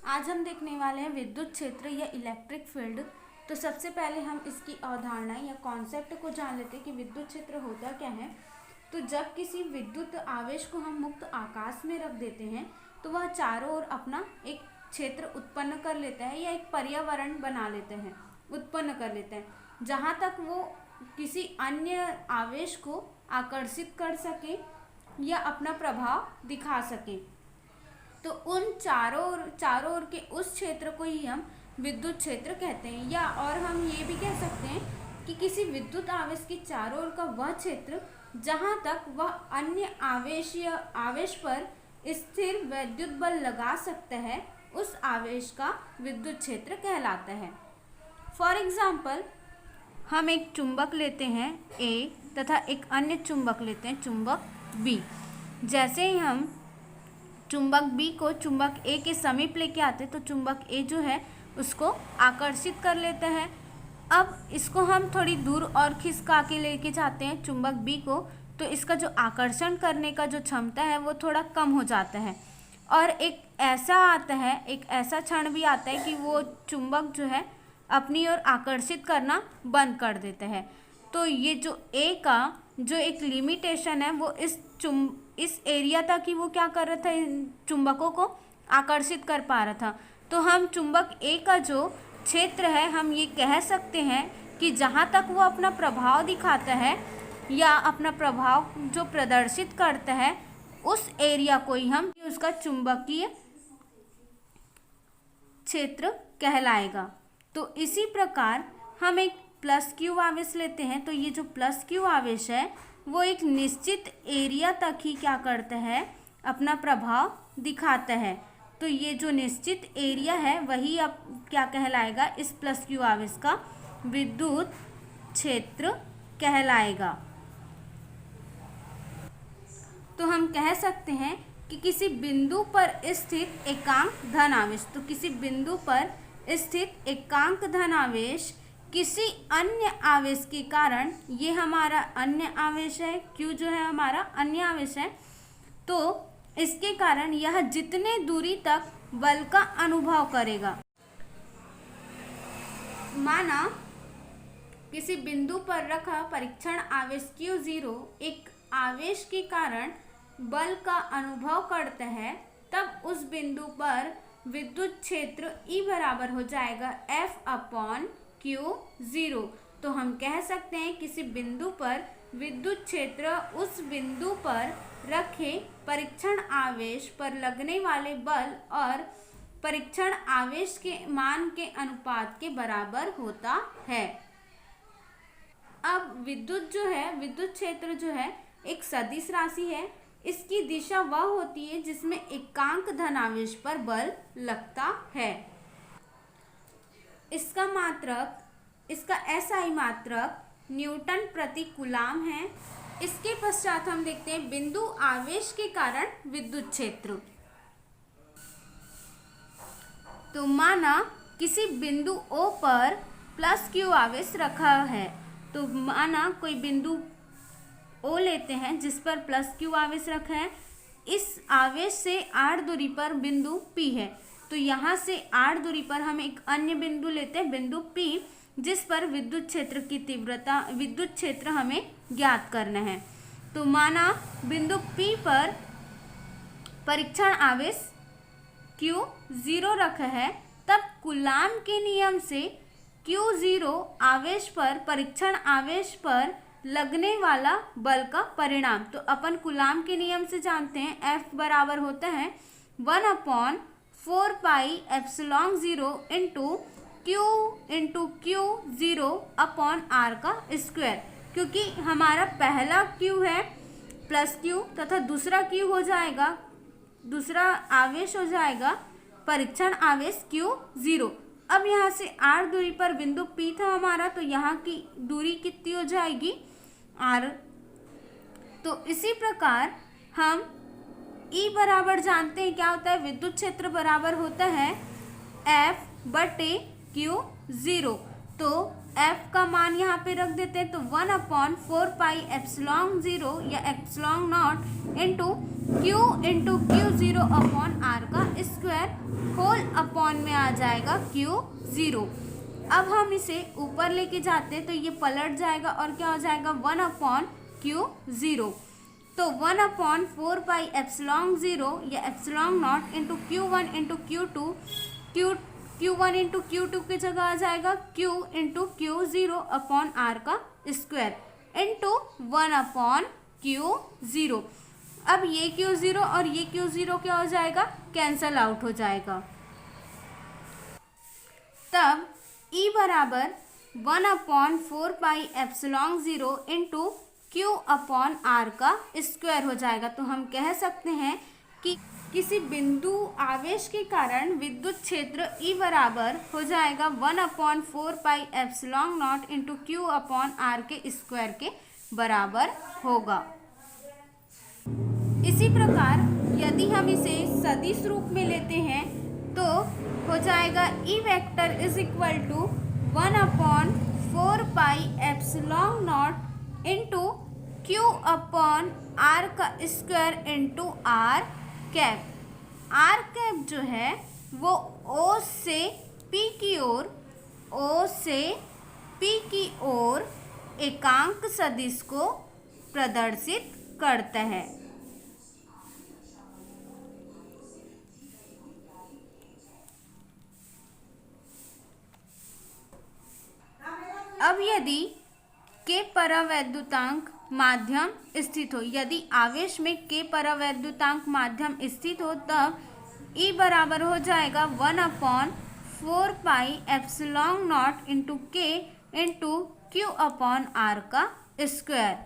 आज हम देखने वाले हैं विद्युत क्षेत्र या इलेक्ट्रिक फील्ड। तो सबसे पहले हम इसकी अवधारणा या कॉन्सेप्ट को जान लेते हैं कि विद्युत क्षेत्र होता क्या है। तो जब किसी विद्युत आवेश को हम मुक्त आकाश में रख देते हैं तो वह चारों ओर अपना एक क्षेत्र उत्पन्न कर लेता है या एक पर्यावरण बना लेते हैं, उत्पन्न कर लेते हैं, जहाँ तक वो किसी अन्य आवेश को आकर्षित कर सके या अपना प्रभाव दिखा सके। तो उन चारों ओर के उस क्षेत्र को ही हम विद्युत क्षेत्र कहते हैं। या और हम ये भी कह सकते हैं कि किसी विद्युत आवेश के चारों ओर का वह क्षेत्र जहाँ तक वह अन्य आवेश या आवेश पर स्थिर विद्युत बल लगा सकता है, उस आवेश का विद्युत क्षेत्र कहलाता है। फॉर एग्जाम्पल, हम एक चुंबक लेते हैं A तथा एक अन्य चुंबक लेते हैं चुंबक B। जैसे ही हम चुंबक B को चुंबक A के समीप लेके आते तो चुंबक A जो है उसको आकर्षित कर लेता है। अब इसको हम थोड़ी दूर और खिसका के लेके जाते हैं चुंबक B को, तो इसका जो आकर्षण करने का जो क्षमता है वो थोड़ा कम हो जाता है। और एक ऐसा क्षण भी आता है कि वो चुंबक जो है अपनी ओर आकर्षित करना बंद कर देता है। तो ये जो A का जो एक लिमिटेशन है वो इस एरिया तक ही वो क्या कर रहा था, चुंबकों को आकर्षित कर पा रहा था। तो हम चुंबक A का जो क्षेत्र है हम ये कह सकते हैं कि जहाँ तक वो अपना प्रभाव दिखाता है या अपना प्रभाव जो प्रदर्शित करता है, उस एरिया को ही हम उसका चुंबकीय क्षेत्र कहलाएगा। तो इसी प्रकार हम एक प्लस क्यू आवेश लेते हैं। तो ये जो प्लस क्यू आवेश है वो एक निश्चित एरिया तक ही क्या करता है, अपना प्रभाव दिखाता है। तो ये जो निश्चित एरिया है वही अब क्या कहलाएगा, इस प्लस क्यू आवेश का विद्युत क्षेत्र कहलाएगा। तो हम कह सकते हैं कि किसी बिंदु पर स्थित एकांक धन आवेश, तो किसी बिंदु पर स्थित एकांक धन आवेश किसी अन्य आवेश के कारण, ये हमारा अन्य आवेश है, Q जो है हमारा अन्य आवेश है, तो इसके कारण यह जितने दूरी तक बल का अनुभव करेगा। माना किसी बिंदु पर रखा परीक्षण आवेश Q0 एक आवेश के कारण बल का अनुभव करता है, तब उस बिंदु पर विद्युत क्षेत्र E बराबर हो जाएगा F/Q0। तो हम कह सकते हैं किसी बिंदु पर विद्युत क्षेत्र उस बिंदु पर रखे परीक्षण आवेश पर लगने वाले बल और परीक्षण आवेश के मान के अनुपात के बराबर होता है। अब विद्युत क्षेत्र जो है एक सदिश राशि है। इसकी दिशा वह होती है जिसमें एकांक धनावेश पर बल लगता है। इसका SI मात्रक न्यूटन प्रति कूलाम है। इसके पश्चात हम देखते हैं बिंदु आवेश के कारण विद्युत क्षेत्र। तो माना किसी बिंदु O पर प्लस Q आवेश रखा है। तो माना कोई बिंदु O लेते हैं जिस पर प्लस Q आवेश रखा है। इस आवेश से r दूरी पर बिंदु P है। तो यहाँ से r दूरी पर हम एक अन्य बिंदु लेते हैं, बिंदु P, जिस पर विद्युत क्षेत्र हमें ज्ञात करना है। तो माना बिंदु P पर परीक्षण आवेश Q0 रखा है, तब कूलाम के नियम से Q0 आवेश पर परीक्षण आवेश पर लगने वाला बल का परिणाम। तो अपन कूलाम के नियम से जानते हैं F बराबर होता है 1/4πε0 इंटू Q0/r का स्क्वायर। क्योंकि हमारा पहला Q है प्लस Q तथा दूसरा आवेश हो जाएगा परीक्षण आवेश Q0। अब यहाँ से r दूरी पर बिंदु P था हमारा, तो यहाँ की दूरी कितनी हो जाएगी, r। तो इसी प्रकार हम E बराबर जानते हैं क्या होता है, विद्युत क्षेत्र बराबर होता है F/Q0। तो एफ का मान यहाँ पे रख देते हैं, तो 1/4πε0 या epsilon not into Q upon R का स्क्वायर होल अपॉन में आ जाएगा Q0। अब हम इसे ऊपर लेके जाते हैं तो ये पलट जाएगा और क्या हो जाएगा 1/Q0। तो 1/4πε0 या epsilon not into Q1 into Q2, Q1 into Q2 की जगह आ जाएगा Q into Q0 upon R का स्क्वायर इंटू 1/Q0। अब ये Q0 और ये Q0 क्या हो जाएगा, कैंसल आउट हो जाएगा। तब E बराबर 1/4πε0 इंटू Q अपॉन R का स्क्वायर हो जाएगा। तो हम कह सकते हैं कि किसी बिंदु आवेश के कारण विद्युत क्षेत्र E बराबर हो जाएगा 1/4πε0 इंटू Q अपॉन R के स्क्वायर के बराबर होगा। इसी प्रकार यदि हम इसे सदिश रूप में लेते हैं तो हो जाएगा E vector is equal to 1/4πε0 into Q upon R का square into R cap. R cap जो है वो O से P की ओर एकांक सदिश को प्रदर्शित करता है। अब यदि K परावैद्युतांक माध्यम स्थित हो, यदि आवेश में K परावैद्युतांक माध्यम स्थित हो, तब E बराबर हो जाएगा 1/4πε0 into K into Q upon R का स्क्वायर।